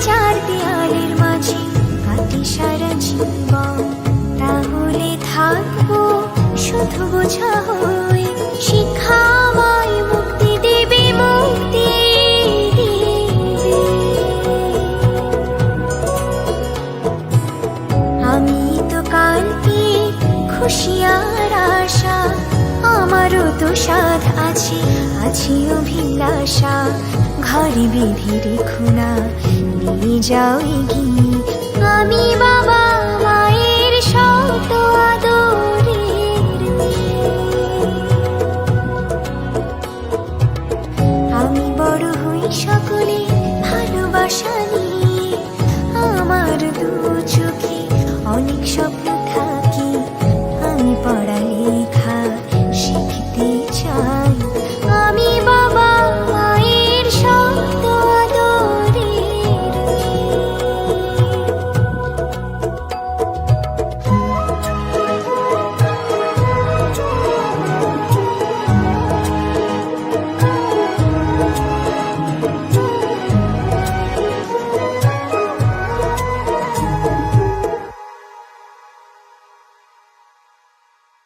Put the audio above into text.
চার দেয়ালের মাঝে কাটি সারা জীবন, তাহলে থাকবো শুধু বোঝা হয়ে। শিক্ষা আমায় মুক্তি দেবে, মুক্তি দেবে। আমি তো কালকে খুশি আর আশা, আমারও তো সাধ আছে, আছে অভিলাষা। ঘরে বেঁধে রেখো না, নিয়ে যাও এগিয়ে আমি বাবা।